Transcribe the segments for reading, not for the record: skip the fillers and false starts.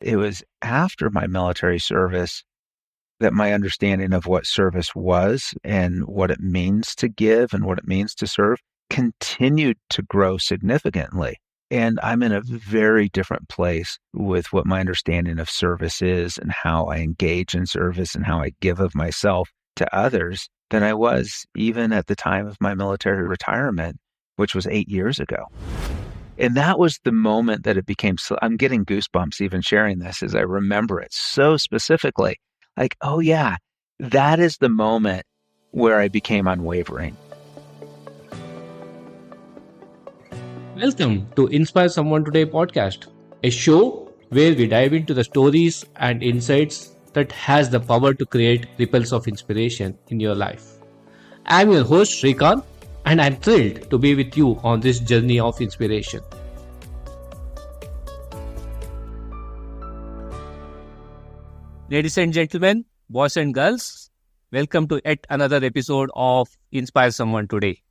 It was after my military service that my understanding of what service was and what it means to give and what it means to serve continued to grow significantly. And I'm in a very different place with what my understanding of service is and how I engage in service and how I give of myself to others than I was even at the time of my military retirement, which was 8 years ago. And that was the moment that it became, I'm getting goosebumps even sharing this as I remember it so specifically. Like, oh yeah, that is the moment where I became unwavering. Welcome to Inspire Someone Today podcast, a show where we dive into the stories and insights that has the power to create ripples of inspiration in your life. I'm your host Shrikant, and I'm thrilled to be with you on this journey of inspiration. Ladies and gentlemen, boys and girls, welcome to yet another episode of Inspire Someone Today.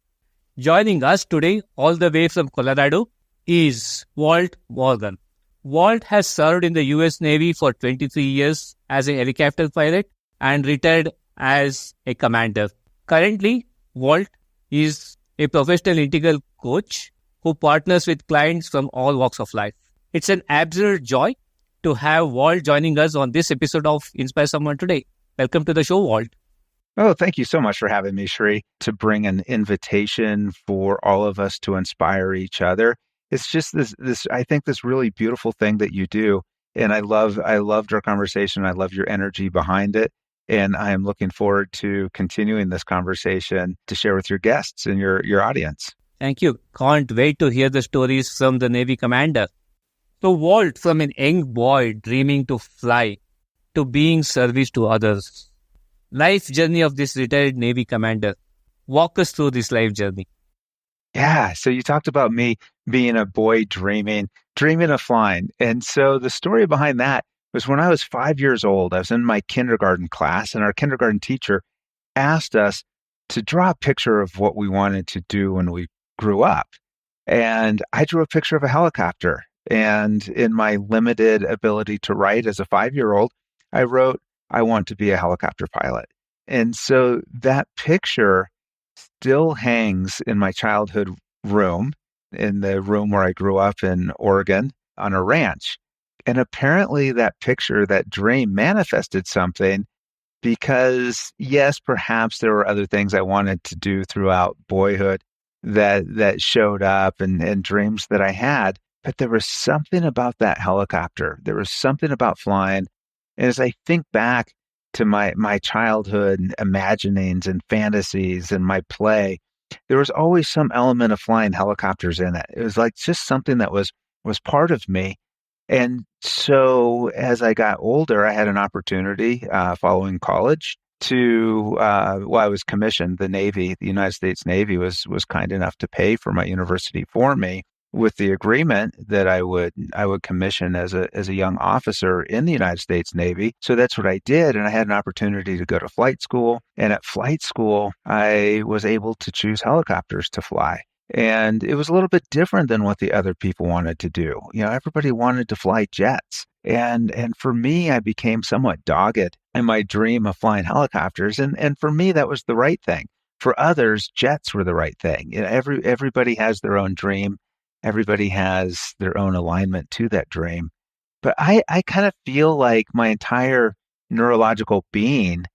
Joining us today, all the way from Colorado, is Walt Morgan. Walt has served in the US Navy for 23 years as a helicopter pilot and retired as a commander. Currently, Walt is a professional integral coach who partners with clients from all walks of life. It's an absolute joy to have Walt joining us on this episode of Inspire Someone Today. Welcome to the show, Walt. Oh, thank you so much for having me, Shri, to bring an invitation for all of us to inspire each other. It's just this I think this really beautiful thing that you do. And I loved our conversation. I love your energy behind it. And I am looking forward to continuing this conversation to share with your guests and your audience. Thank you. Can't wait to hear the stories from the Navy commander. So Walt, from an young boy dreaming to fly to being service to others, life journey of this retired Navy commander. Walk us through this life journey. Yeah. So you talked about me being a boy dreaming of flying. And so the story behind that was when I was 5 years old, I was in my kindergarten class, and our kindergarten teacher asked us to draw a picture of what we wanted to do when we grew up. And I drew a picture of a helicopter. And in my limited ability to write as a 5-year-old, I wrote, I want to be a helicopter pilot. And so that picture still hangs in my childhood room, in the room where I grew up in Oregon on a ranch. And apparently that picture, that dream manifested something because, yes, perhaps there were other things I wanted to do throughout boyhood that showed up and dreams that I had. But there was something about that helicopter. There was something about flying. And as I think back to my childhood imaginings and fantasies and my play, there was always some element of flying helicopters in it. It was like just something that was part of me. And so as I got older, I had an opportunity following college to, I was commissioned. The Navy, the United States Navy was kind enough to pay for my university for me, with the agreement that I would commission as a young officer in the United States Navy. So that's what I did. And I had an opportunity to go to flight school. And at flight school, I was able to choose helicopters to fly. And it was a little bit different than what the other people wanted to do. You know, everybody wanted to fly jets. And for me, I became somewhat dogged in my dream of flying helicopters. And for me, that was the right thing. For others, jets were the right thing. You know, everybody has their own dream. Everybody has their own alignment to that dream. But I kind of feel like my entire neurological being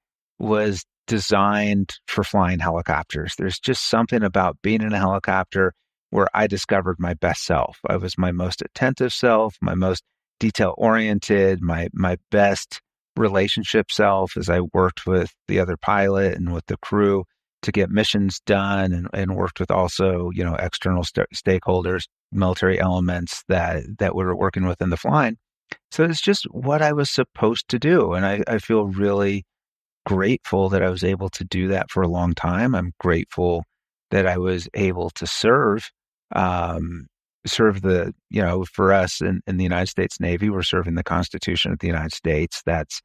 was designed for flying helicopters. There's just something about being in a helicopter where I discovered my best self. I was my most attentive self, my most detail-oriented, my best relationship self as I worked with the other pilot and with the crew to get missions done, and worked with also, external stakeholders, military elements that we were working with in the flying. So it's just what I was supposed to do. And I feel really grateful that I was able to do that for a long time. I'm grateful that I was able to serve the, for us in the United States Navy, we're serving the Constitution of the United States. That's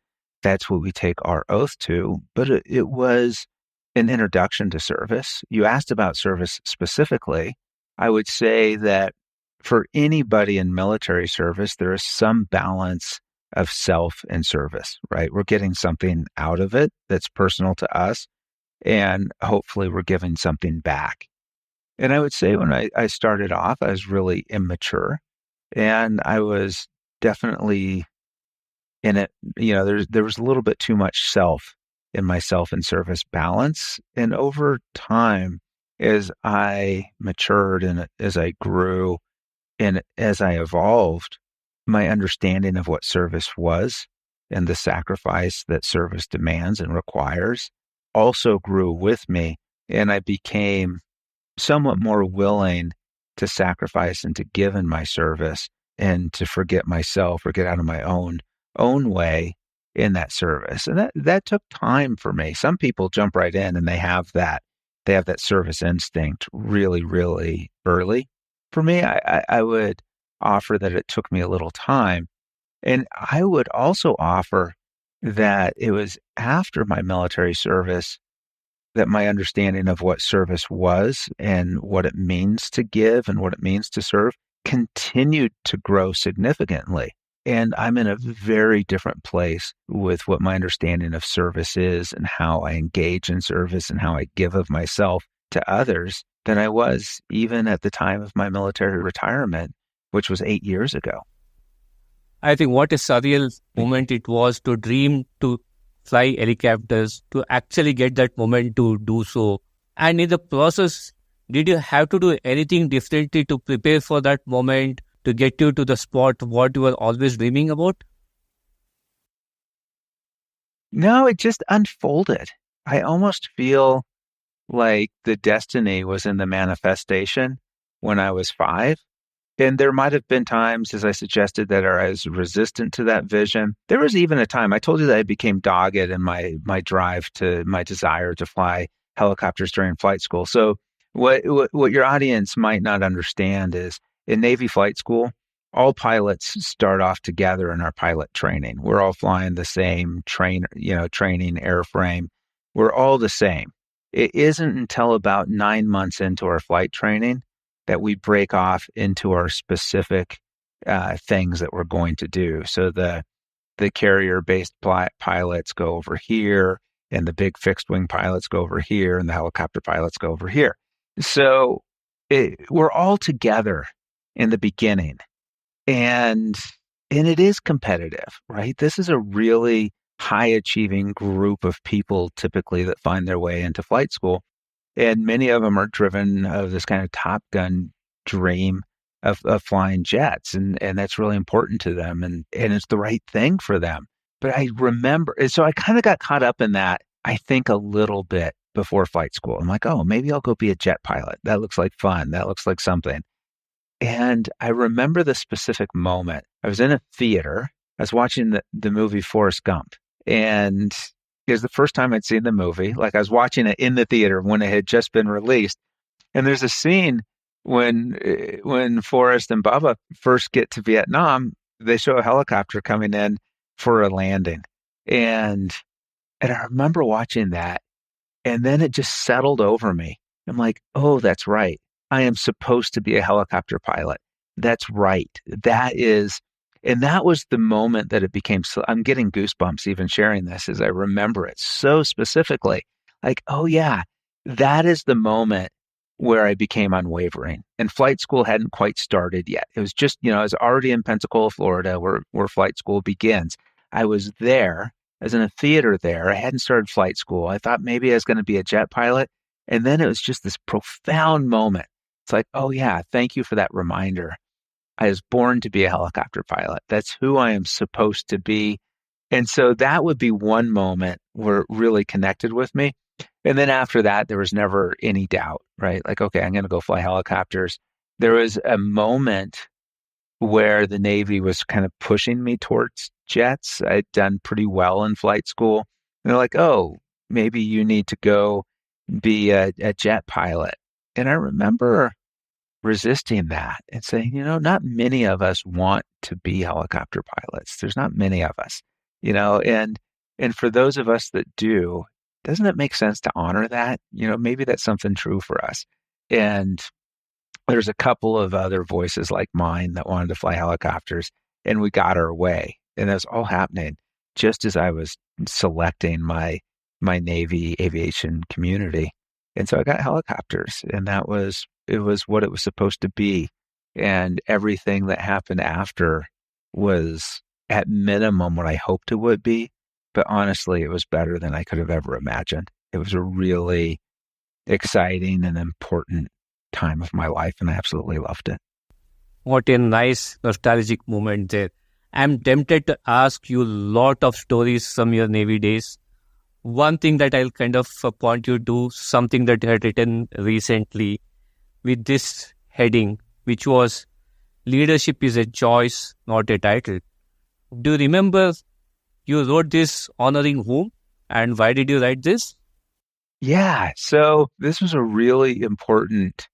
what we take our oath to. But it was an introduction to service. You asked about service specifically. I would say that for anybody in military service, there is some balance of self and service, right? We're getting something out of it that's personal to us, and hopefully we're giving something back. And I would say when I started off, I was really immature, and I was definitely in it. There was a little bit too much self in my self and service balance. And over time, as I matured and as I grew and as I evolved, my understanding of what service was and the sacrifice that service demands and requires also grew with me. And I became somewhat more willing to sacrifice and to give in my service and to forget myself or get out of my own way in that service. And that took time for me. Some people jump right in and they have that service instinct really, really early. For me, I would offer that it took me a little time. And I would also offer that it was after my military service that my understanding of what service was and what it means to give and what it means to serve continued to grow significantly. And I'm in a very different place with what my understanding of service is and how I engage in service and how I give of myself to others than I was even at the time of my military retirement, which was 8 years ago. I think what a surreal moment it was to dream to fly helicopters, to actually get that moment to do so. And in the process, did you have to do anything differently to prepare for that moment, to get you to the spot what you were always dreaming about? No, it just unfolded. I almost feel like the destiny was in the manifestation when I was 5. And there might have been times, as I suggested, that I was resistant to that vision. There was even a time, I told you that I became dogged in my desire to fly helicopters during flight school. So what your audience might not understand is in Navy flight school, all pilots start off together in our pilot training. We're all flying the same training airframe. We're all the same. It isn't until about 9 months into our flight training that we break off into our specific things that we're going to do. So the carrier-based pilots go over here, and the big fixed-wing pilots go over here, and the helicopter pilots go over here. So we're all together in the beginning, and it is competitive, right? This is a really high-achieving group of people typically that find their way into flight school. And many of them are driven of this kind of Top Gun dream of flying jets. And that's really important to them. And it's the right thing for them. But I remember, so I kind of got caught up in that, I think, a little bit before flight school. I'm like, oh, maybe I'll go be a jet pilot. That looks like fun. That looks like something. And I remember the specific moment. I was in a theater. I was watching the movie Forrest Gump. And it was the first time I'd seen the movie. Like, I was watching it in the theater when it had just been released. And there's a scene when Forrest and Bubba first get to Vietnam, they show a helicopter coming in for a landing. And I remember watching that, and then it just settled over me. I'm like, oh, that's right. I am supposed to be a helicopter pilot. That's right. And that was the moment that it became, so I'm getting goosebumps even sharing this as I remember it so specifically. Like, oh yeah, that is the moment where I became unwavering. And flight school hadn't quite started yet. It was just, I was already in Pensacola, Florida, where flight school begins. I was there. I was in a theater there. I hadn't started flight school. I thought maybe I was going to be a jet pilot. And then it was just this profound moment. It's like, oh yeah, thank you for that reminder. I was born to be a helicopter pilot. That's who I am supposed to be. And so that would be one moment where it really connected with me. And then after that, there was never any doubt, right? Like, okay, I'm going to go fly helicopters. There was a moment where the Navy was kind of pushing me towards jets. I'd done pretty well in flight school. And they're like, oh, maybe you need to go be a jet pilot. And I remember resisting that and saying, not many of us want to be helicopter pilots. There's not many of us, and for those of us that do, doesn't it make sense to honor that? Maybe that's something true for us. And there's a couple of other voices like mine that wanted to fly helicopters, and we got our way. And that was all happening just as I was selecting my Navy aviation community. And so I got helicopters, and it was what it was supposed to be. And everything that happened after was at minimum what I hoped it would be. But honestly, it was better than I could have ever imagined. It was a really exciting and important time of my life, and I absolutely loved it. What a nice nostalgic moment there. I'm tempted to ask you a lot of stories from your Navy days. One thing that I'll kind of point you to, something that you had written recently with this heading, which was Leadership is a Choice, Not a Title. Do you remember you wrote this honoring whom, and why did you write this? Yeah, so this was a really important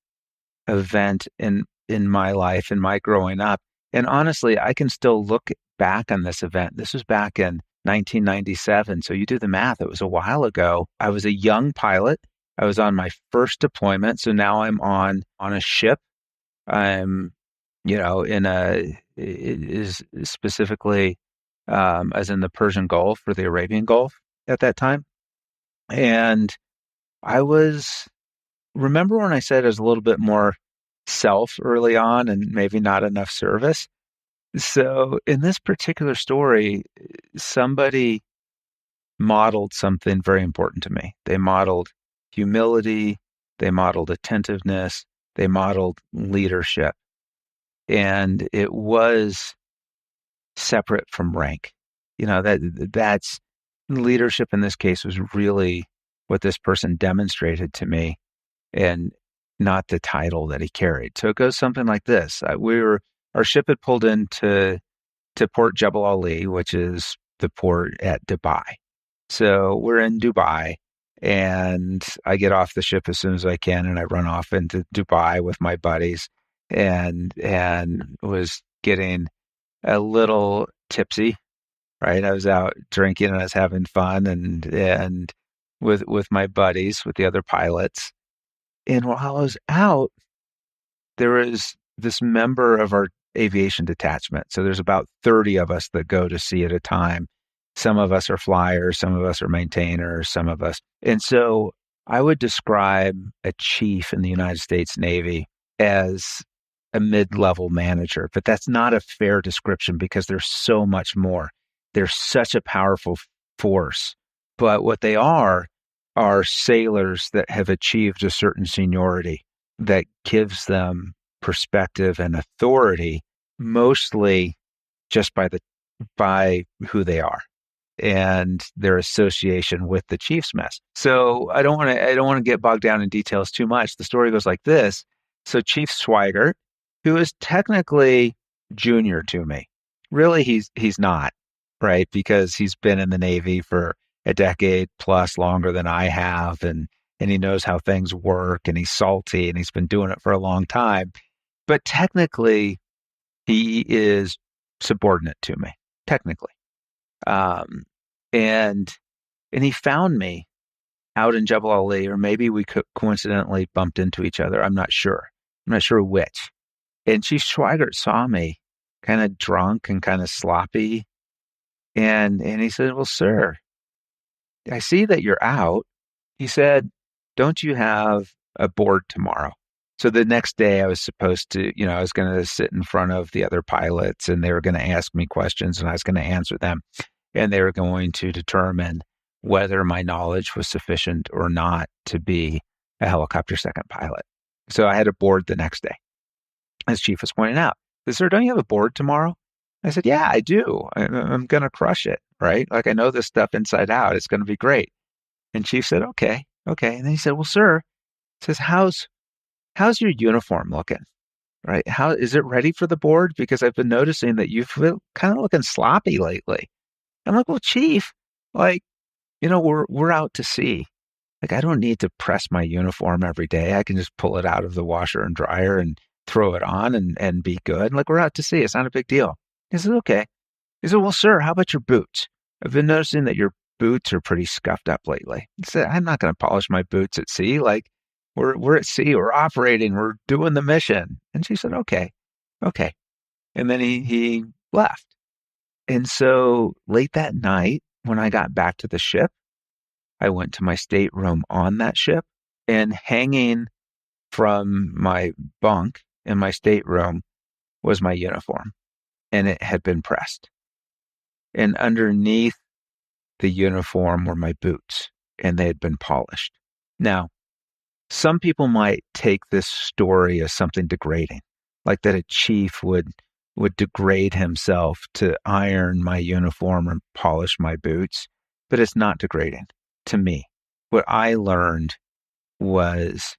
event in my life, in my growing up. And honestly, I can still look back on this event. This was back in 1997. So you do the math, it was a while ago. I was a young pilot. I was on my first deployment. So now I'm on a ship. I'm, in it is specifically as in the Persian Gulf or the Arabian Gulf at that time. And remember when I said I was a little bit more self early on and maybe not enough service? So in this particular story, somebody modeled something very important to me. They modeled humility, they modeled attentiveness, they modeled leadership. And it was separate from rank. That's leadership in this case was really what this person demonstrated to me, and not the title that he carried. So it goes something like this. Our ship had pulled into Port Jebel Ali, which is the port at Dubai. So we're in Dubai, and I get off the ship as soon as I can, and I run off into Dubai with my buddies, and was getting a little tipsy, right? I was out drinking and I was having fun and with my buddies, with the other pilots. And while I was out, there was this member of our aviation detachment. So there's about 30 of us that go to sea at a time. Some of us are flyers, some of us are maintainers, some of us. And so I would describe a chief in the United States Navy as a mid-level manager, but that's not a fair description because there's so much more. They're such a powerful force. But what they are sailors that have achieved a certain seniority that gives them perspective and authority, mostly just by who they are and their association with the chief's mess. So I don't want to get bogged down in details too much. The story goes like this. So Chief Swigert, who is technically junior to me, really he's not, right? Because he's been in the Navy for a decade plus longer than I have, and he knows how things work, and he's salty, and he's been doing it for a long time. But technically, he is subordinate to me, technically. And he found me out in Jebel Ali, or maybe we coincidentally bumped into each other. I'm not sure which. And Chief Swigert saw me kind of drunk and kind of sloppy. And he said, "Well, sir, I see that you're out." He said, "Don't you have a board tomorrow?" So the next day I was supposed to, I was going to sit in front of the other pilots, and they were going to ask me questions and I was going to answer them. And they were going to determine whether my knowledge was sufficient or not to be a helicopter second pilot. So I had a board the next day, as Chief was pointing out. He said, "Sir, don't you have a board tomorrow?" I said, "Yeah, I do. I'm going to crush it, right? Like I know this stuff inside out. It's going to be great." And Chief said, okay. And then he said, "Well, sir," says, how's your uniform looking? Right? How is it ready for the board? Because I've been noticing that you've been kind of looking sloppy lately. I'm like, "Well, Chief, like, we're out to sea. Like, I don't need to press my uniform every day. I can just pull it out of the washer and dryer and throw it on and be good. Like, we're out to sea. It's not a big deal." He said, "Okay." He said, "Well, sir, how about your boots? I've been noticing that your boots are pretty scuffed up lately." He said, "I'm not going to polish my boots at sea. Like, we're at sea, we're operating, we're doing the mission." And she said, okay. And then he left. And so late that night, when I got back to the ship, I went to my stateroom on that ship, and hanging from my bunk in my stateroom was my uniform, and it had been pressed. And underneath the uniform were my boots, and they had been polished. Now, some people might take this story as something degrading, like that a chief would degrade himself to iron my uniform and polish my boots, but it's not degrading to me. What I learned was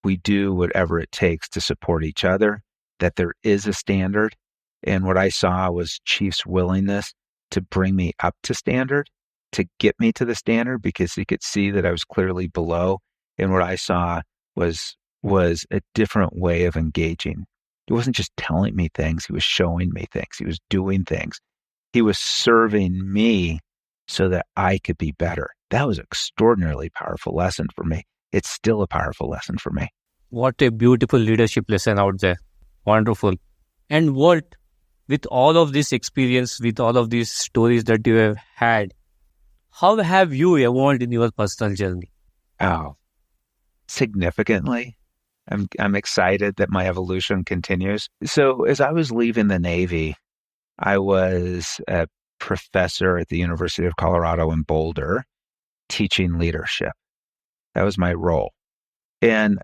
we do whatever it takes to support each other, that there is a standard. And what I saw was Chief's willingness to bring me up to standard, to get me to the standard, because he could see that I was clearly below. And what I saw was a different way of engaging. He wasn't just telling me things. He was showing me things. He was doing things. He was serving me so that I could be better. That was an extraordinarily powerful lesson for me. It's still a powerful lesson for me. What a beautiful leadership lesson out there. Wonderful. And Walt, with all of this experience, with all of these stories that you have had, how have you evolved in your personal journey? Oh, significantly. I'm excited that my evolution continues. So as I was leaving the Navy, I was a professor at the University of Colorado in Boulder, teaching leadership. That was my role. And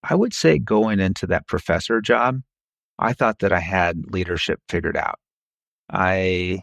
I would say going into that professor job, I thought that I had leadership figured out. I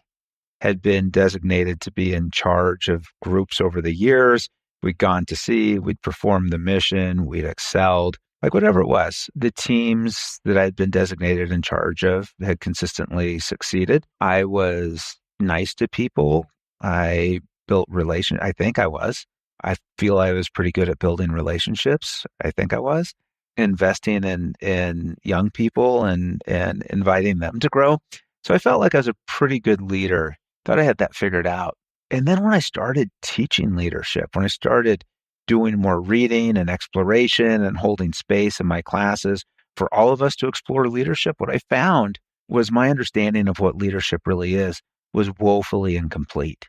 had been designated to be in charge of groups over the years. We'd gone to sea, we'd performed the mission, we'd excelled, like whatever it was. The teams that I'd been designated in charge of had consistently succeeded. I was nice to people. I built I think I was. I feel I was pretty good at building relationships. I think I was. Investing in young people and inviting them to grow. So I felt like I was a pretty good leader. Thought I had that figured out. And then when I started teaching leadership, when I started doing more reading and exploration and holding space in my classes for all of us to explore leadership, what I found was my understanding of what leadership really is was woefully incomplete.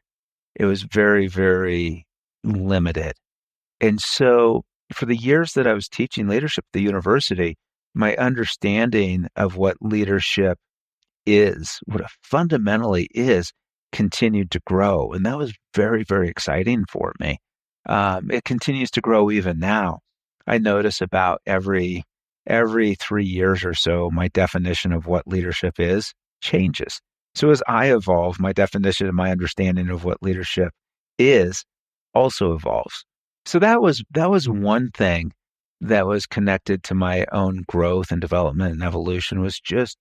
It was very, very limited. And so for the years that I was teaching leadership at the university, my understanding of what leadership is, what it fundamentally is, continued to grow. And that was very, very exciting for me. It continues to grow even now. I notice about every 3 years or so, my definition of what leadership is changes. So as I evolve, my definition and my understanding of what leadership is also evolves. So that was one thing that was connected to my own growth and development and evolution, was just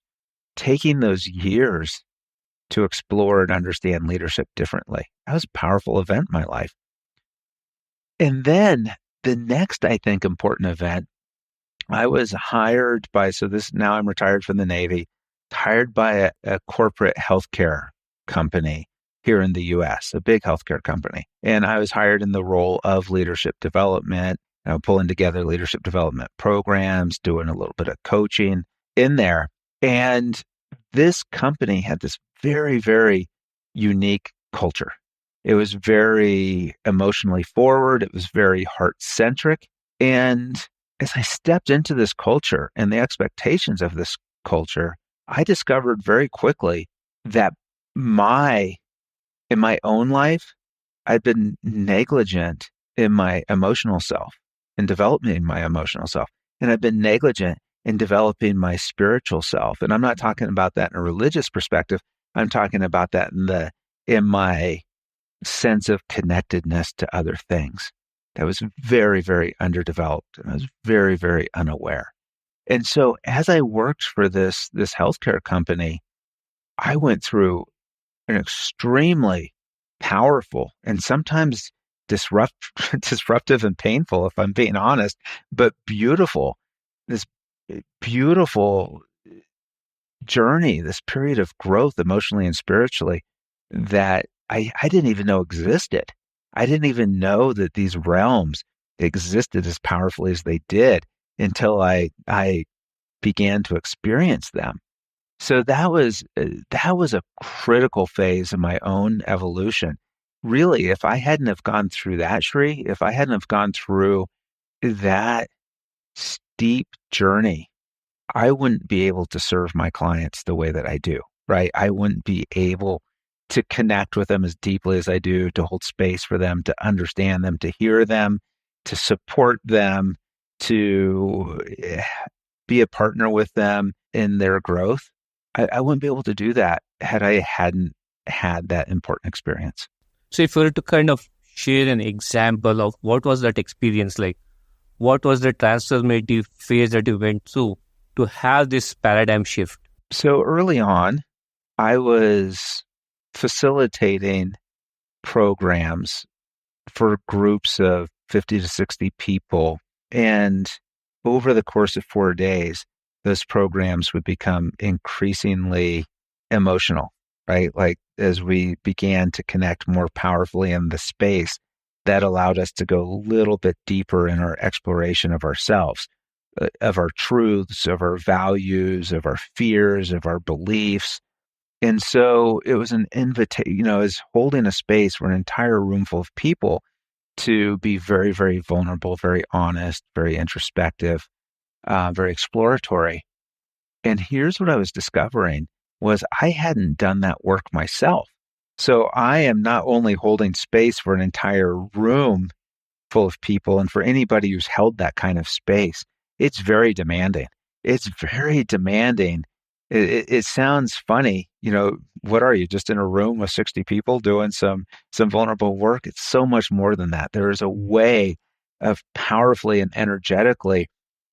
taking those years to explore and understand leadership differently. That was a powerful event in my life. And then the next, I think, important event, I was hired by, now I'm retired from the Navy, hired by a corporate healthcare company here in the US, a big healthcare company. And I was hired in the role of leadership development, pulling together leadership development programs, doing a little bit of coaching in there. And this company had this very, very unique culture. It was very emotionally forward. It was very heart-centric. And as I stepped into this culture and the expectations of this culture, I discovered very quickly that in my own life, I'd been negligent in my emotional self, in developing my emotional self. And I've been negligent in developing my spiritual self. And I'm not talking about that in a religious perspective. I'm talking about that in my sense of connectedness to other things. That was very, very underdeveloped. And I was very, very unaware. And so as I worked for this healthcare company, I went through an extremely powerful and sometimes disruptive and painful, if I'm being honest, but this beautiful journey, this period of growth emotionally and spiritually that I didn't even know existed. I didn't even know that these realms existed as powerfully as they did until I began to experience them. So that was a critical phase of my own evolution. Really, if I hadn't have gone through that, Shri, if I hadn't have gone through that steep journey, I wouldn't be able to serve my clients the way that I do, right? I wouldn't be able to connect with them as deeply as I do, to hold space for them, to understand them, to hear them, to support them, to be a partner with them in their growth. I wouldn't be able to do that had I hadn't had that important experience. So if you were to kind of share an example of what was that experience like, what was the transformative phase that you went through to have this paradigm shift? So early on, I was facilitating programs for groups of 50 to 60 people. And over the course of 4 days, those programs would become increasingly emotional, right? Like as we began to connect more powerfully in the space, that allowed us to go a little bit deeper in our exploration of ourselves, of our truths, of our values, of our fears, of our beliefs. And so it was an invitation, is holding a space for an entire room full of people to be very, very vulnerable, very honest, very introspective, very exploratory. And here's what I was discovering was I hadn't done that work myself. So I am not only holding space for an entire room full of people, and for anybody who's held that kind of space, it's very demanding. It's very demanding. It sounds funny, what are you, just in a room with 60 people doing some vulnerable work? It's so much more than that. There is a way of powerfully and energetically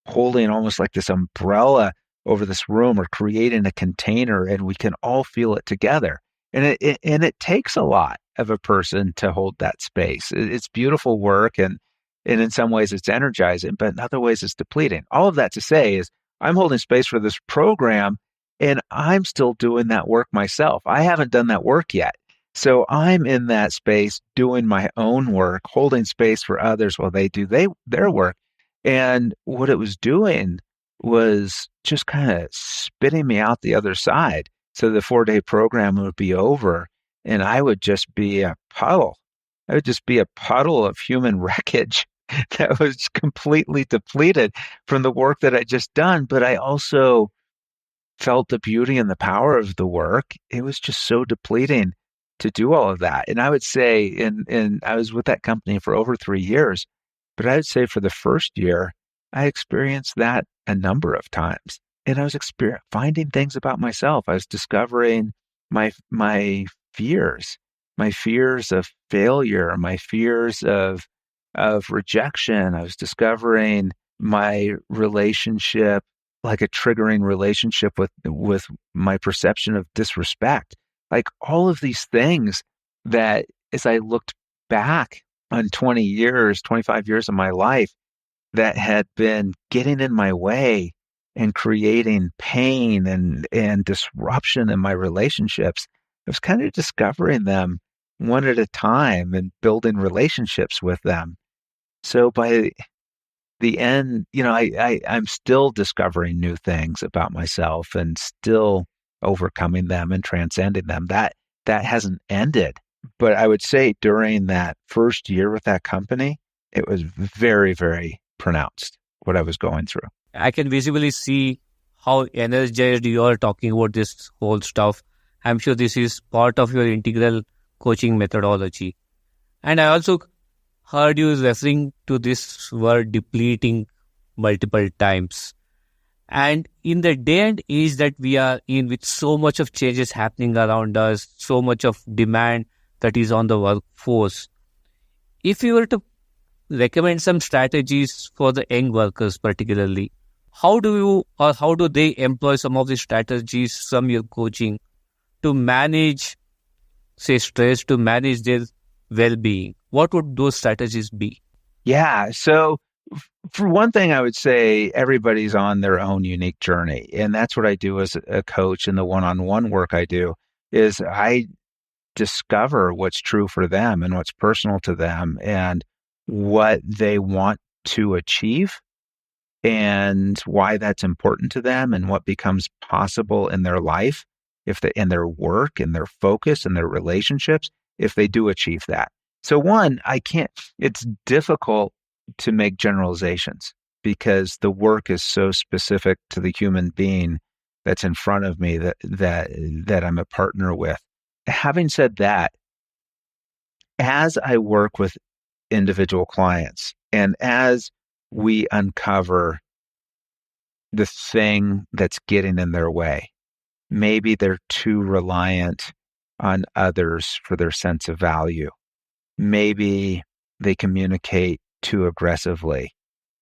holding almost like this umbrella over this room, or creating a container, and we can all feel it together. And it takes a lot of a person to hold that space. It's beautiful work, and in some ways it's energizing, but in other ways it's depleting. All of that to say is I'm holding space for this program, and I'm still doing that work myself. I haven't done that work yet. So I'm in that space doing my own work, holding space for others while they do their work. And what it was doing was just kind of spitting me out the other side. So the 4-day program would be over, and I would just be a puddle. I would just be a puddle of human wreckage that was completely depleted from the work that I just done. But I also felt the beauty and the power of the work. It was just so depleting to do all of that. And I would say, and I was with that company for over 3 years, but I would say for the first year, I experienced that a number of times. And I was finding things about myself. I was discovering my fears of failure, my fears of rejection. I was discovering my relationship, like a triggering relationship with my perception of disrespect. Like all of these things that, as I looked back on 20 years, 25 years of my life, that had been getting in my way and creating pain and disruption in my relationships, I was kind of discovering them one at a time and building relationships with them. So by the end, I'm still discovering new things about myself and still overcoming them and transcending them. That hasn't ended. But I would say during that first year with that company, it was very, very pronounced what I was going through. I can visibly see how energized you are talking about this whole stuff. I'm sure this is part of your integral coaching methodology. And I also heard you referring to this word depleting multiple times. And in the day and age that we are in, with so much of changes happening around us, so much of demand that is on the workforce, if you were to recommend some strategies for the young workers particularly, how do they employ some of the strategies from your coaching to manage, say, stress, to manage their well-being? What would those strategies be? Yeah. So for one thing, I would say everybody's on their own unique journey. And that's what I do as a coach. And the one-on-one work I do is I discover what's true for them and what's personal to them and what they want to achieve and why that's important to them and what becomes possible in their life, in their work, in their focus, in their relationships, if they do achieve that. So one, it's difficult to make generalizations because the work is so specific to the human being that's in front of me that I'm a partner with. Having said that, as I work with individual clients and as we uncover the thing that's getting in their way, maybe they're too reliant on others for their sense of value. Maybe they communicate too aggressively.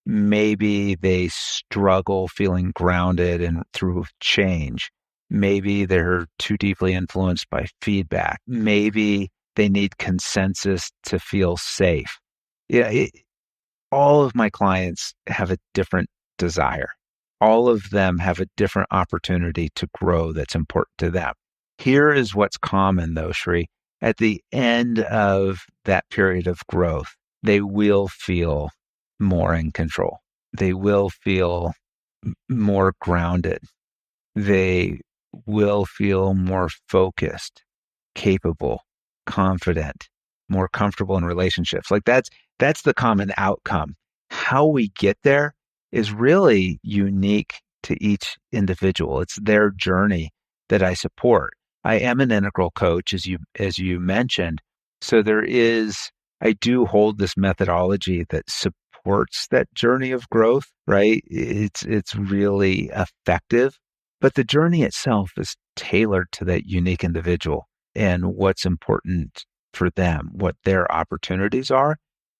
Maybe they struggle feeling grounded and through change. Maybe they're too deeply influenced by feedback. Maybe they need consensus to feel safe. All of my clients have a different desire. All of them have a different opportunity to grow that's important to them. Here is what's common, though, Shri. At the end of that period of growth, they will feel more in control. They will feel more grounded. They will feel more focused, capable, confident, more comfortable in relationships. Like that's the common outcome. How we get there is really unique to each individual. It's their journey that I support. I am an integral coach, as you mentioned. So I do hold this methodology that supports that journey of growth, right? It's really effective, but the journey itself is tailored to that unique individual and what's important for them, what their opportunities are.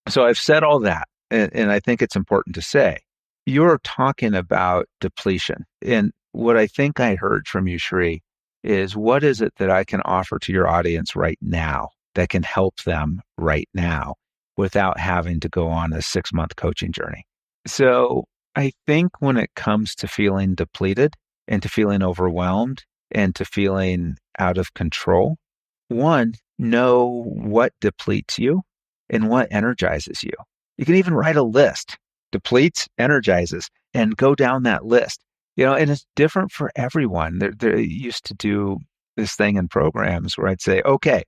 So I've said all that, and I think it's important to say, you're talking about depletion. And what I think I heard from you, Shri, is what is it that I can offer to your audience right now that can help them right now without having to go on a 6-month coaching journey? So I think when it comes to feeling depleted and to feeling overwhelmed and to feeling out of control, one, know what depletes you and what energizes you. You can even write a list, depletes, energizes, and go down that list. And it's different for everyone. They used to do this thing in programs where I'd say, okay,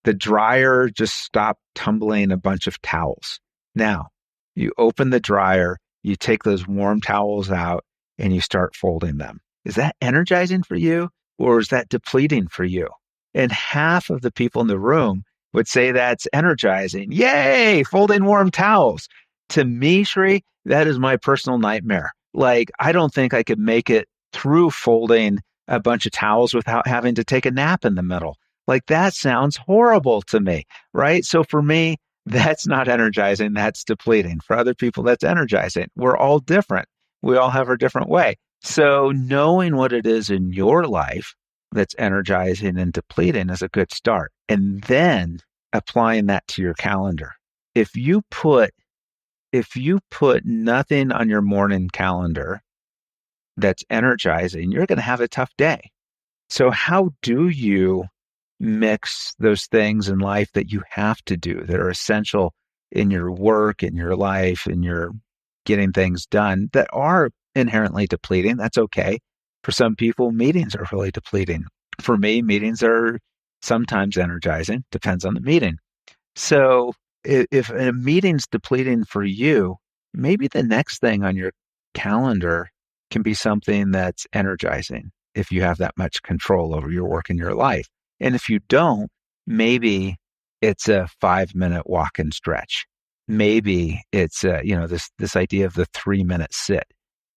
the dryer just stopped tumbling a bunch of towels. Now, you open the dryer, you take those warm towels out, and you start folding them. Is that energizing for you, or is that depleting for you? And half of the people in the room would say that's energizing. Yay, folding warm towels. To me, Shri, that is my personal nightmare. Like, I don't think I could make it through folding a bunch of towels without having to take a nap in the middle. Like, that sounds horrible to me, right? So for me, that's not energizing. That's depleting. For other people, that's energizing. We're all different. We all have our different way. So knowing what it is in your life that's energizing and depleting is a good start. And then applying that to your calendar. If you put nothing on your morning calendar that's energizing, you're going to have a tough day. So how do you mix those things in life that you have to do, that are essential in your work, in your life, in your getting things done, that are inherently depleting? That's okay. For some people, meetings are really depleting. For me, meetings are sometimes energizing, depends on the meeting. So if a meeting's depleting for you, maybe the next thing on your calendar can be something that's energizing if you have that much control over your work and your life. And if you don't, maybe it's a 5-minute walk and stretch. Maybe it's this idea of the 3-minute sit,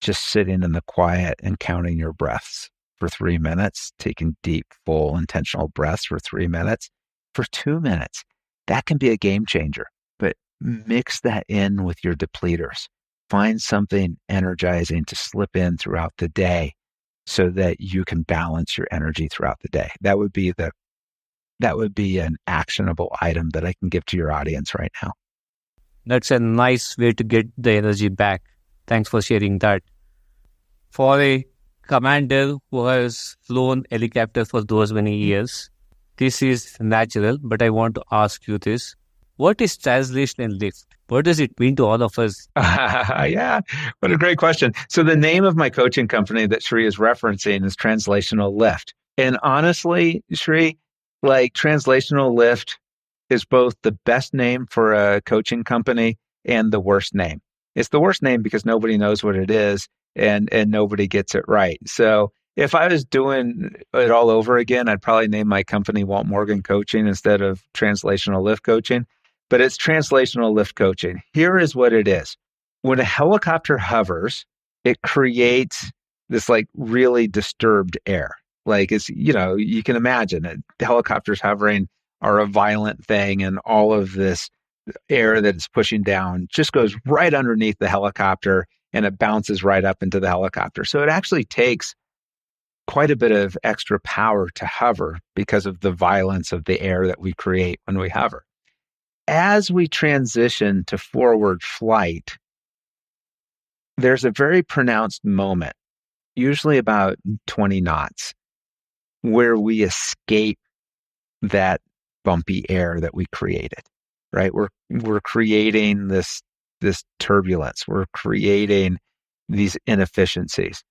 just sitting in the quiet and counting your breaths for 3 minutes, taking deep, full, intentional breaths for 3 minutes, for 2 minutes. That can be a game changer, but mix that in with your depleters. Find something energizing to slip in throughout the day so that you can balance your energy throughout the day. That would be an actionable item that I can give to your audience right now. That's a nice way to get the energy back. Thanks for sharing that. For a commander who has flown helicopter for those many years, this is natural, but I want to ask you this. What is translation and lift? What does it mean to all of us? Yeah, what a great question. So the name of my coaching company that Shri is referencing is Translational Lift. And honestly, Shri, like Translational Lift is both the best name for a coaching company and the worst name. It's the worst name because nobody knows what it is and nobody gets it right. So if I was doing it all over again, I'd probably name my company Walt Morgan Coaching instead of Translational Lift Coaching. But it's Translational Lift Coaching. Here is what it is. When a helicopter hovers, it creates this like really disturbed air. Like it's, you can imagine it. The helicopters hovering are a violent thing, and all of this air that it's pushing down just goes right underneath the helicopter and it bounces right up into the helicopter. So it actually takes quite a bit of extra power to hover because of the violence of the air that we create when we hover. As we transition to forward flight, there's a very pronounced moment, usually about 20 knots, where we escape that bumpy air that we created, right? We're creating this turbulence. We're creating these inefficiencies.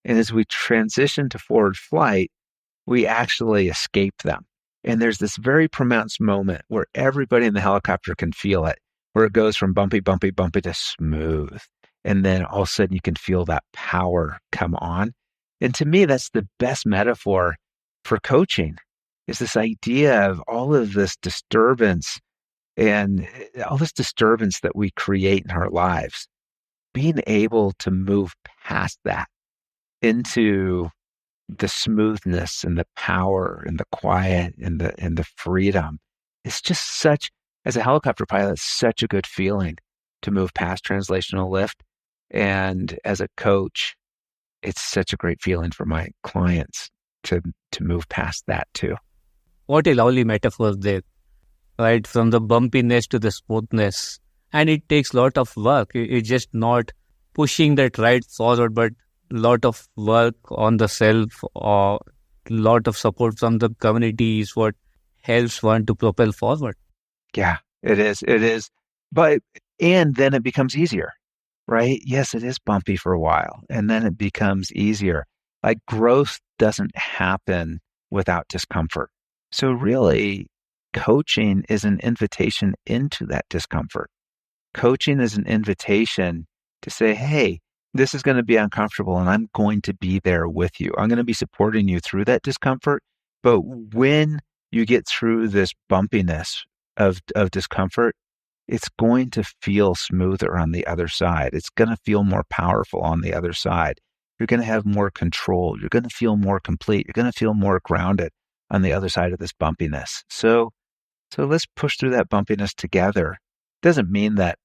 And as we transition to forward flight, we actually escape them. And there's this very pronounced moment where everybody in the helicopter can feel it, where it goes from bumpy, bumpy, bumpy to smooth. And then all of a sudden you can feel that power come on. And to me, that's the best metaphor for coaching, is this idea of all of this disturbance and all this disturbance that we create in our lives, being able to move past that into the smoothness and the power and the quiet and the freedom. It's just such, as a helicopter pilot, such a good feeling to move past translational lift. And as a coach, it's such a great feeling for my clients to move past that too. What a lovely metaphor there, right? From the bumpiness to the smoothness. And it takes a lot of work. It's just not pushing that ride forward, but lot of work on the self or lot of support from the community is what helps one to propel forward. Yeah, it is. But, and then it becomes easier, right? Yes, it is bumpy for a while, and then it becomes easier. Like growth doesn't happen without discomfort. So really, coaching is an invitation into that discomfort. Coaching is an invitation to say, hey, this is going to be uncomfortable and I'm going to be there with you. I'm going to be supporting you through that discomfort. But when you get through this bumpiness of discomfort, it's going to feel smoother on the other side. It's going to feel more powerful on the other side. You're going to have more control. You're going to feel more complete. You're going to feel more grounded on the other side of this bumpiness. So let's push through that bumpiness together. Doesn't mean that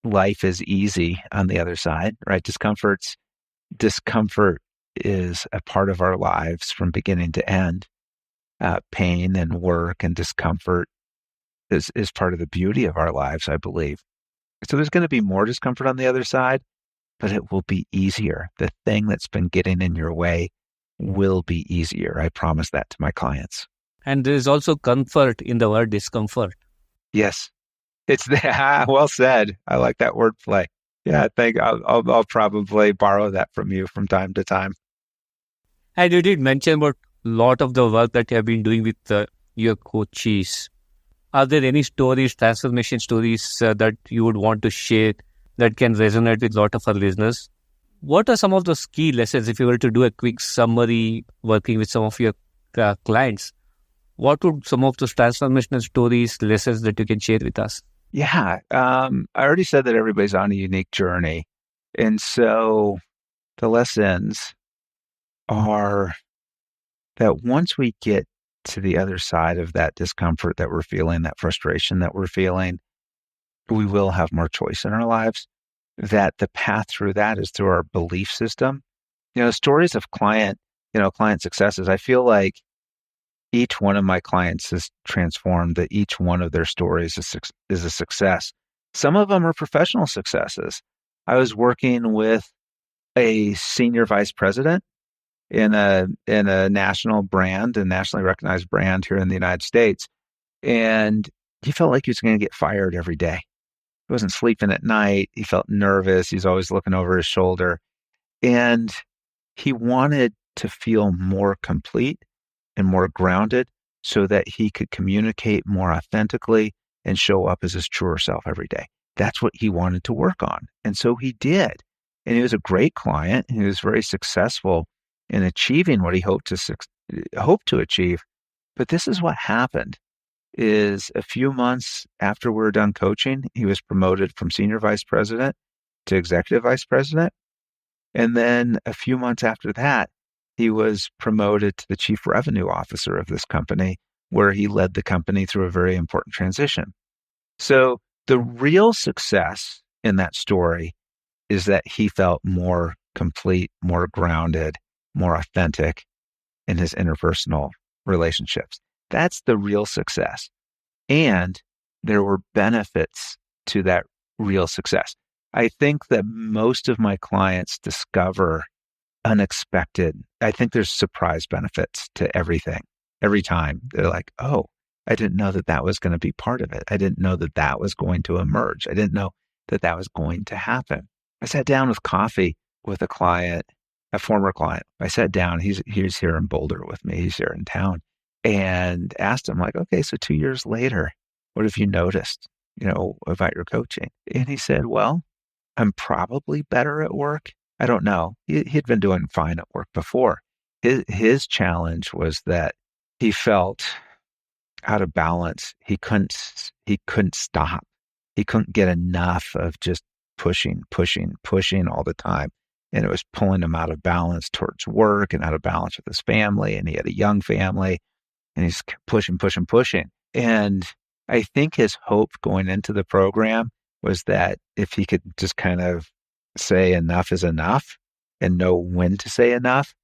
life is easy on the other side, right? Discomfort is a part of our lives from beginning to end. Pain and work and discomfort is part of the beauty of our lives, I believe. So there's going to be more discomfort on the other side, but it will be easier. The thing that's been getting in your way will be easier. I promise that to my clients. And there is also comfort in the word discomfort. Yes. It's well said. I like that wordplay. Yeah, I think I'll probably borrow that from you from time to time. And you did mention about a lot of the work that you have been doing with your coaches. Are there any stories, transformation stories that you would want to share that can resonate with a lot of our listeners? What are some of those key lessons, if you were to do a quick summary working with some of your clients? What would some of those transformational stories, lessons that you can share with us? Yeah, I already said that everybody's on a unique journey. And so the lessons are that once we get to the other side of that discomfort that we're feeling, that frustration that we're feeling, we will have more choice in our lives. That the path through that is through our belief system. Stories of client successes, I feel like each one of my clients is transformed, that each one of their stories is a success. Some of them are professional successes. I was working with a senior vice president in a national brand, a nationally recognized brand here in the United States. And he felt like he was going to get fired every day. He wasn't sleeping at night. He felt nervous. He's always looking over his shoulder. And he wanted to feel more complete and more grounded so that he could communicate more authentically and show up as his truer self every day. That's what he wanted to work on. And so he did. And he was a great client. He was very successful in achieving what he hoped to achieve. But this is what happened is a few months after we were done coaching, he was promoted from senior vice president to executive vice president. And then a few months after that, he was promoted to the chief revenue officer of this company, where he led the company through a very important transition. So the real success in that story is that he felt more complete, more grounded, more authentic in his interpersonal relationships. That's the real success. And there were benefits to that real success. I think that most of my clients discover unexpected. I think there's surprise benefits to everything. Every time they're like, oh, I didn't know that that was going to be part of it. I didn't know that that was going to emerge. I didn't know that that was going to happen. I sat down with coffee with a client, a former client. I sat down, he's here in Boulder with me. He's here in town, and asked him like, okay, so 2 years later, what have you noticed, about your coaching? And he said, well, I'm probably better at work. I don't know. He'd been doing fine at work before. His challenge was that he felt out of balance. He couldn't stop. He couldn't get enough of just pushing all the time. And it was pulling him out of balance towards work and out of balance with his family. And he had a young family, and he's pushing. And I think his hope going into the program was that if he could just kind of say enough is enough and know when to say enough,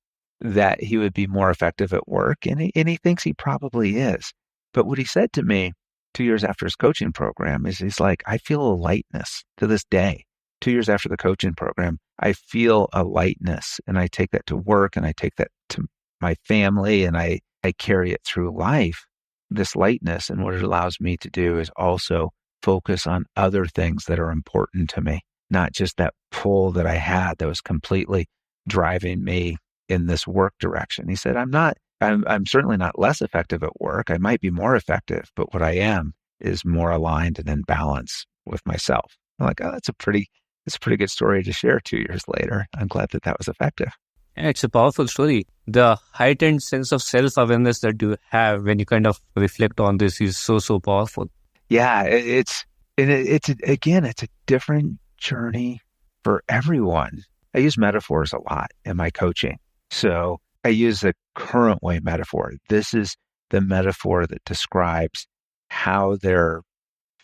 that he would be more effective at work. And he thinks he probably is. But what he said to me 2 years after his coaching program is he's like, I feel a lightness to this day. 2 years after the coaching program, I feel a lightness, and I take that to work, and I take that to my family, and I carry it through life, this lightness. And what it allows me to do is also focus on other things that are important to me, not just that pull that I had that was completely driving me in this work direction. He said, I'm certainly not less effective at work. I might be more effective, but what I am is more aligned and in balance with myself. I'm like, oh, it's a pretty good story to share 2 years later. I'm glad that was effective. Yeah, it's a powerful story. The heightened sense of self-awareness that you have when you kind of reflect on this is so powerful. Yeah, it's a different journey for everyone. I use metaphors a lot in my coaching. So I use the current way metaphor. This is the metaphor that describes how they're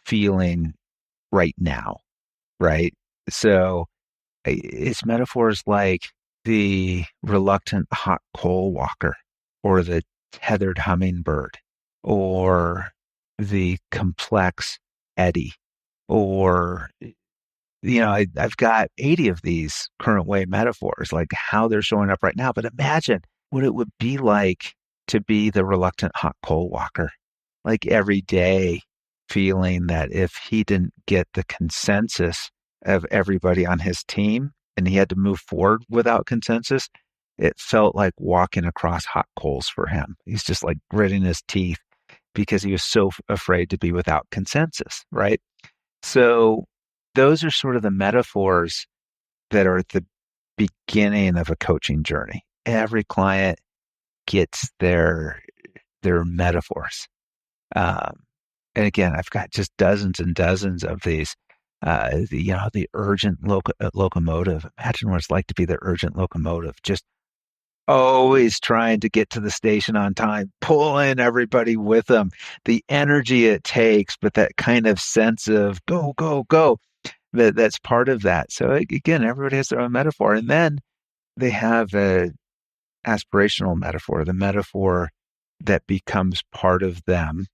feeling right now, right? So it's metaphors like the reluctant hot coal walker, or the tethered hummingbird, or the complex eddy, or I've got 80 of these current way metaphors, like how they're showing up right now. But imagine what it would be like to be the reluctant hot coal walker, like every day feeling that if he didn't get the consensus of everybody on his team and he had to move forward without consensus, it felt like walking across hot coals for him. He's just like gritting his teeth because he was so afraid to be without consensus, right? So those are sort of the metaphors that are at the beginning of a coaching journey. Every client gets their metaphors. And again, I've got just dozens and dozens of these. The urgent locomotive. Imagine what it's like to be the urgent locomotive, just always trying to get to the station on time, pulling everybody with them. The energy it takes, but that kind of sense of go, go, go. That's part of that. So again, everybody has their own metaphor. And then they have a aspirational metaphor, the metaphor that becomes part of them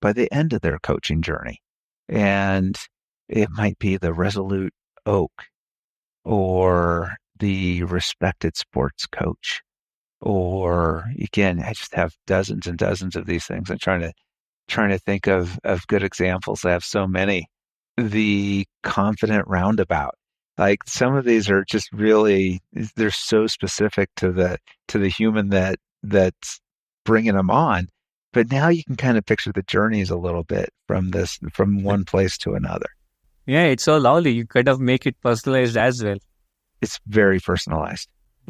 by the end of their coaching journey. And it might be the resolute oak, or the respected sports coach, or again, I just have dozens and dozens of these things. I'm trying to think of good examples. I have so many. the confident roundabout. Like some of these are just really, they're so specific to the human that's bringing them on. But now you can kind of picture the journeys a little bit from one place to another. Yeah, it's so lovely. You kind of make it personalized as well. It's very personalized.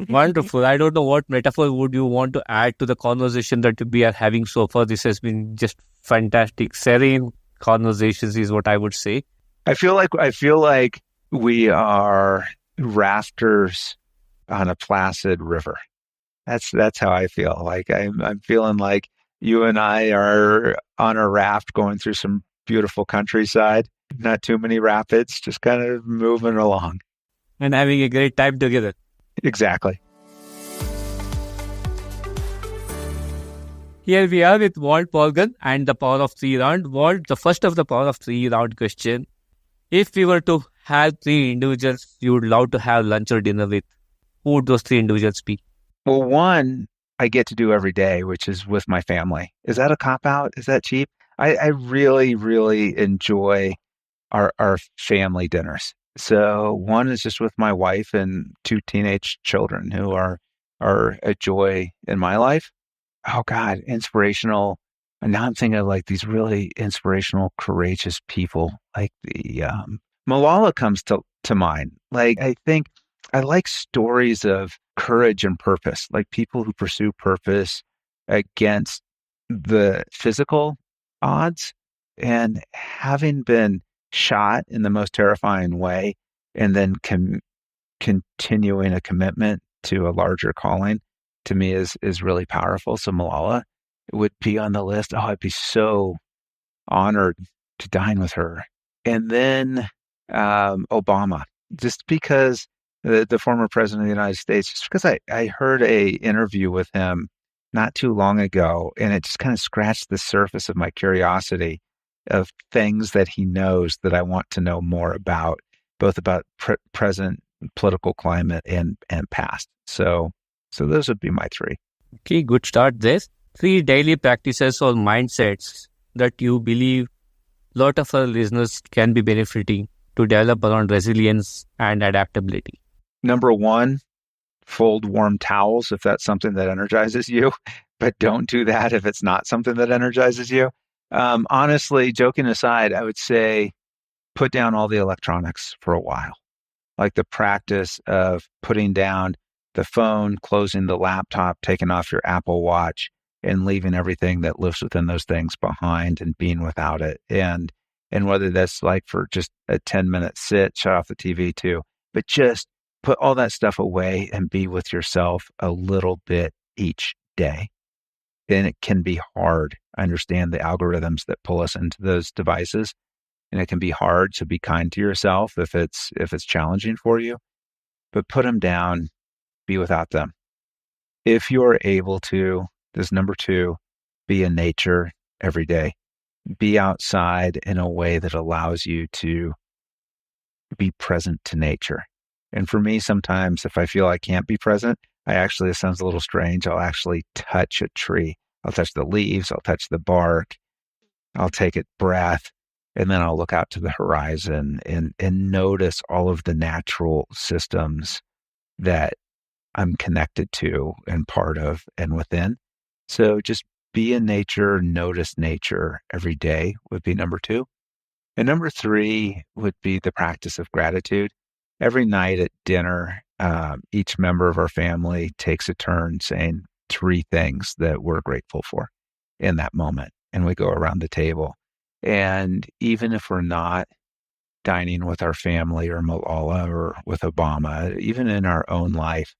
Wonderful. I don't know what metaphor would you want to add to the conversation that we are having so far. This has been just fantastic. Serene conversations is what I would say. I feel like we are rafters on a placid river. That's how I feel. Like I'm feeling like you and I are on a raft going through some beautiful countryside. Not too many rapids, just kind of moving along. And having a great time together. Exactly. Here we are with Walt Morgan and the Power of Three round. Walt, the first of the Power of Three round question. If we were to have three individuals you would love to have lunch or dinner with, who would those three individuals be? Well, one I get to do every day, which is with my family. Is that a cop-out? Is that cheap? I really, really enjoy our family dinners. So one is just with my wife and two teenage children who are a joy in my life. Oh God, inspirational. And now I'm thinking of like these really inspirational, courageous people. Like the Malala comes to mind. Like I think I like stories of courage and purpose, like people who pursue purpose against the physical odds, and having been shot in the most terrifying way and then continuing a commitment to a larger calling, to me is really powerful. So Malala would be on the list. Oh, I'd be so honored to dine with her. And then Obama, just because the former president of the United States, just because I heard a interview with him not too long ago, and it just kind of scratched the surface of my curiosity of things that he knows that I want to know more about, both about present political climate and past. So those would be my three. Okay, good start there. Three daily practices or mindsets that you believe a lot of our listeners can be benefiting to develop around resilience and adaptability. Number one, fold warm towels if that's something that energizes you, but don't do that if it's not something that energizes you. Honestly, joking aside, I would say put down all the electronics for a while. Like the practice of putting down the phone, closing the laptop, taking off your Apple Watch, and leaving everything that lives within those things behind and being without it. And whether that's like for just a 10-minute sit, shut off the TV too, but just put all that stuff away and be with yourself a little bit each day. And it can be hard. I understand the algorithms that pull us into those devices, and it can be hard. So be kind to yourself if it's challenging for you, but put them down, be without them. If you're able to, this number two, be in nature every day. Be outside in a way that allows you to be present to nature. And for me, sometimes if I feel I can't be present, it sounds a little strange, I'll actually touch a tree. I'll touch the leaves, I'll touch the bark, I'll take a breath, and then I'll look out to the horizon and notice all of the natural systems that I'm connected to and part of and within. So just be in nature, notice nature every day would be number two. And number three would be the practice of gratitude. Every night at dinner, each member of our family takes a turn saying three things that we're grateful for in that moment. And we go around the table. And even if we're not dining with our family or Malala or with Obama, even in our own life,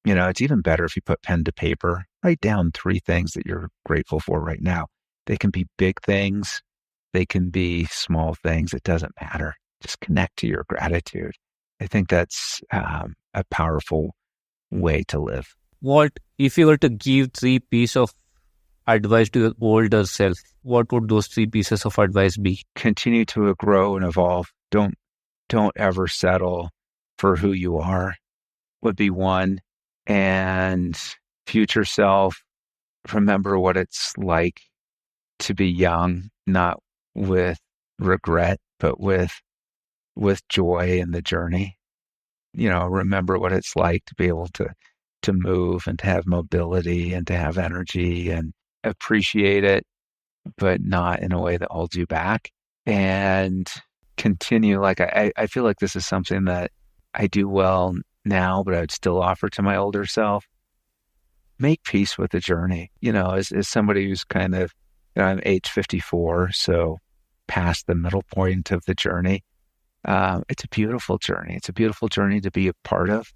it's even better if you put pen to paper, write down three things that you're grateful for right now. They can be big things. They can be small things. It doesn't matter. Just connect to your gratitude. I think that's a powerful way to live. Walt, if you were to give three pieces of advice to your older self, what would those three pieces of advice be? Continue to grow and evolve. Don't ever settle for who you are, would be one. And future self, remember what it's like to be young, not with regret, but with joy in the journey. Remember what it's like to be able to move and to have mobility and to have energy and appreciate it, but not in a way that holds you back. And continue. Like, I feel like this is something that I do well now, but I would still offer to my older self. Make peace with the journey. As somebody who's kind of, I'm age 54, so past the middle point of the journey. It's a beautiful journey. It's a beautiful journey to be a part of,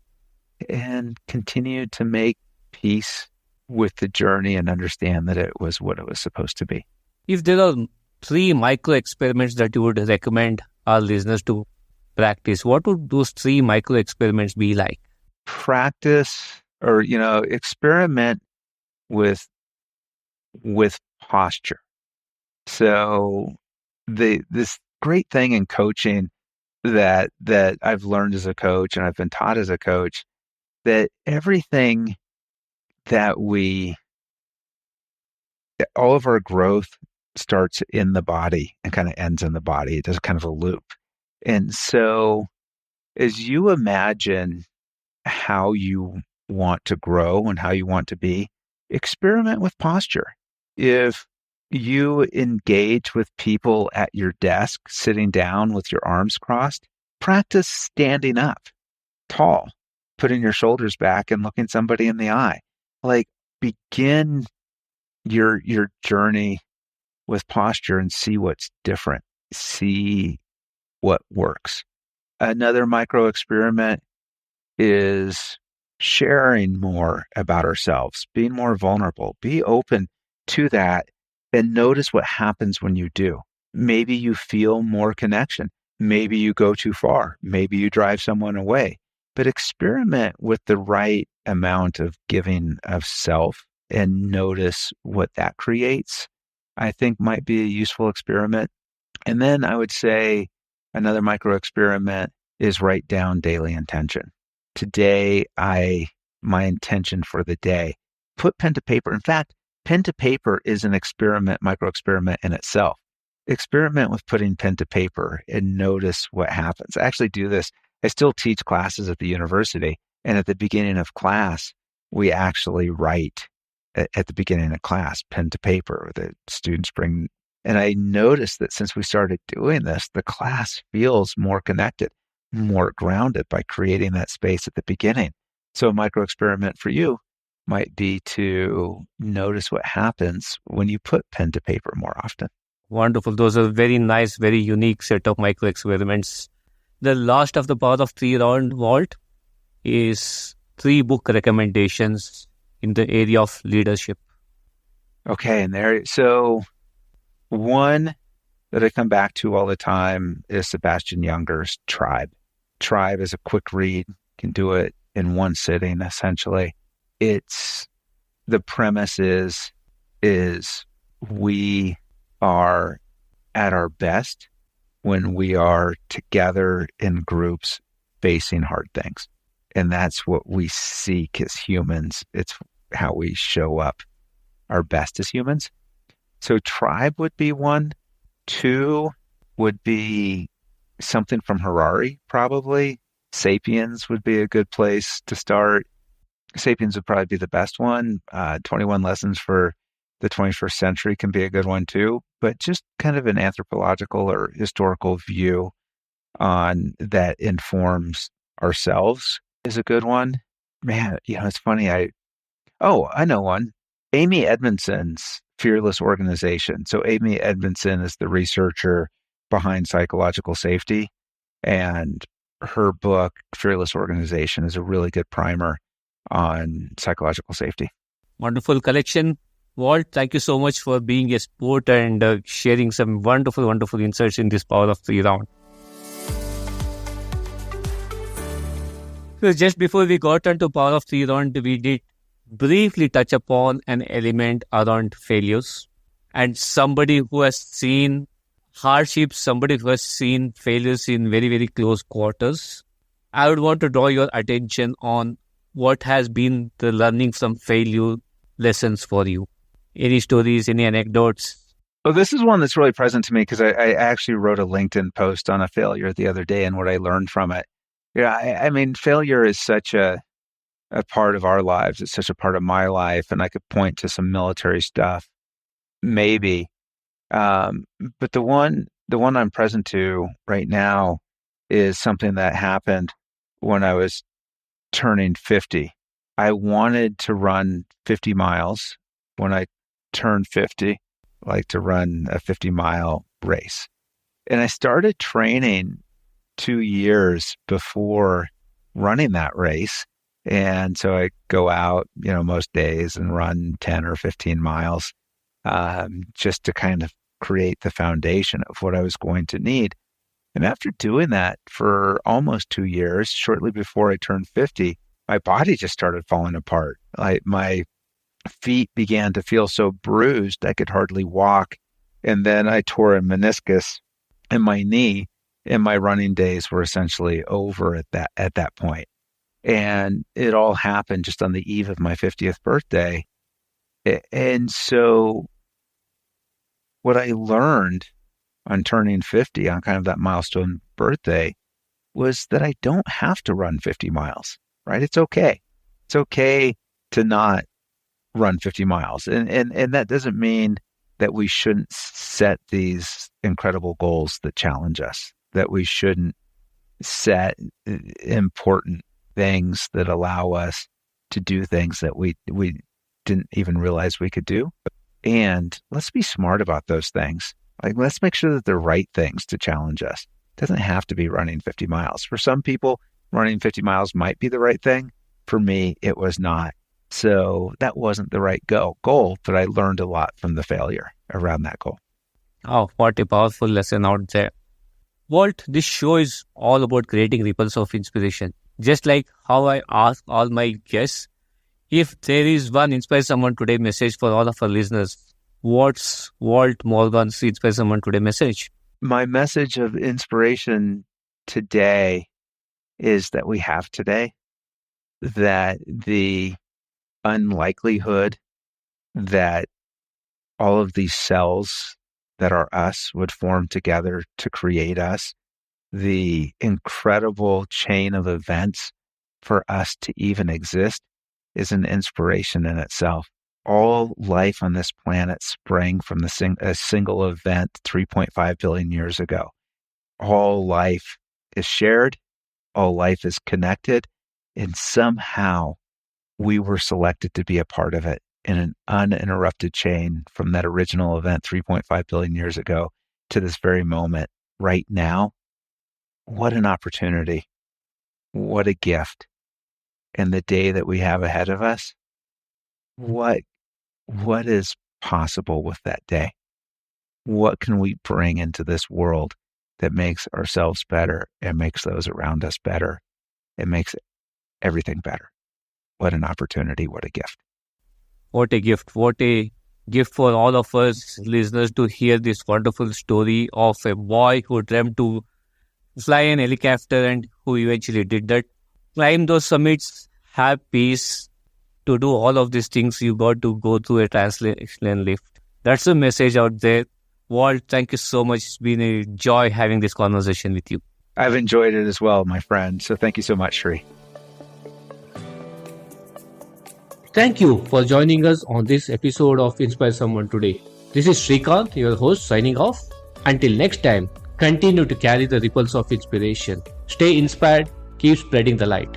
and continue to make peace with the journey and understand that it was what it was supposed to be. If there are 3 micro experiments that you would recommend our listeners to practice, what would those 3 micro experiments be like? Practice or, experiment with posture. So this great thing in coaching that I've learned as a coach and I've been taught as a coach, that everything that all of our growth starts in the body and kind of ends in the body. It does kind of a loop. And so as you imagine how you want to grow and how you want to be, experiment with posture. If you engage with people at your desk, sitting down with your arms crossed, practice standing up tall, putting your shoulders back and looking somebody in the eye. Like, begin your journey with posture and see what's different. See what works. Another micro experiment is sharing more about ourselves, being more vulnerable, be open to that, and notice what happens when you do. Maybe you feel more connection. Maybe you go too far. Maybe you drive someone away. But experiment with the right amount of giving of self and notice what that creates. I think might be a useful experiment. And then I would say another micro experiment is write down daily intention. Today, my intention for the day, put pen to paper. In fact, pen to paper is an experiment, micro experiment in itself. Experiment with putting pen to paper and notice what happens. I actually do this. I still teach classes at the university. And at the beginning of class, we actually write at the beginning of class, pen to paper. The students bring, and I noticed that since we started doing this, the class feels more connected, more grounded by creating that space at the beginning. So a micro experiment for you might be to notice what happens when you put pen to paper more often. Wonderful. Those are very nice, very unique set of micro experiments. The last of the Power of 3 round, Walt, is 3 book recommendations in the area of leadership. Okay, so one that I come back to all the time is Sebastian Junger's Tribe. Tribe is a quick read. You can do it in one sitting, essentially. The premise is we are at our best when we are together in groups facing hard things. And that's what we seek as humans. It's how we show up our best as humans. So Tribe would be one. 2 would be something from Harari, probably. Sapiens would be a good place to start. Sapiens would probably be the best one. 21 Lessons for the 21st Century can be a good one too. But just kind of an anthropological or historical view on that informs ourselves is a good one. Man, it's funny. I know one. Amy Edmondson's Fearless Organization. So Amy Edmondson is the researcher behind psychological safety, and her book, Fearless Organization, is a really good primer on psychological safety. Wonderful collection. Walt, thank you so much for being a sport and sharing some wonderful, wonderful insights in this Power of 3 round. So just before we got into Power of 3 round, we did briefly touch upon an element around failures. And somebody who has seen hardships, somebody who has seen failures in very, very close quarters, I would want to draw your attention on what has been the learning from failure lessons for you. Any stories, any anecdotes? Well, this is one that's really present to me because I actually wrote a LinkedIn post on a failure the other day and what I learned from it. Yeah, I mean, failure is such a part of our lives. It's such a part of my life. And I could point to some military stuff, maybe. But the one I'm present to right now is something that happened when I was turning 50. I wanted to run 50 miles when I turned 50, like to run a 50-mile race. And I started training 2 years before running that race. And so I go out, most days and run 10 or 15 miles just to kind of create the foundation of what I was going to need. And after doing that for almost 2 years, shortly before I turned 50, my body just started falling apart. Like my feet began to feel so bruised I could hardly walk. And then I tore a meniscus in my knee, and my running days were essentially over at that point. And it all happened just on the eve of my 50th birthday. And so what I learned on turning 50, on kind of that milestone birthday, was that I don't have to run 50 miles, right? It's okay. It's okay to not run 50 miles. And that doesn't mean that we shouldn't set these incredible goals that challenge us, that we shouldn't set important things that allow us to do things that we didn't even realize we could do. And let's be smart about those things. Like, let's make sure that they're right things to challenge us. It doesn't have to be running 50 miles. For some people, running 50 miles might be the right thing. For me, it was not. So that wasn't the right goal, but I learned a lot from the failure around that goal. Oh, what a powerful lesson out there. Walt, this show is all about creating ripples of inspiration. Just like how I ask all my guests, if there is one Inspire Someone Today message for all of our listeners, what's Walt Morgan's Inspire Someone Today message? My message of inspiration today is that we have today, that the unlikelihood that all of these cells that are us would form together to create us, the incredible chain of events for us to even exist, is an inspiration in itself. All life on this planet sprang from a single event 3.5 billion years ago. All life is shared, all life is connected, and somehow we were selected to be a part of it in an uninterrupted chain from that original event 3.5 billion years ago to this very moment right now. What an opportunity. What a gift. And the day that we have ahead of us, what is possible with that day? What can we bring into this world that makes ourselves better and makes those around us better? It makes everything better. What an opportunity. What a gift. What a gift. What a gift for all of us listeners to hear this wonderful story of a boy who dreamt to fly an helicopter and who eventually did that. Climb those summits, have peace. To do all of these things, you got to go through a translation lift. That's the message out there. Walt, thank you so much. It's been a joy having this conversation with you. I've enjoyed it as well, my friend. So thank you so much, Sri. Thank you for joining us on this episode of Inspire Someone Today. This is Srikanth, your host, signing off. Until next time, continue to carry the ripples of inspiration. Stay inspired, keep spreading the light.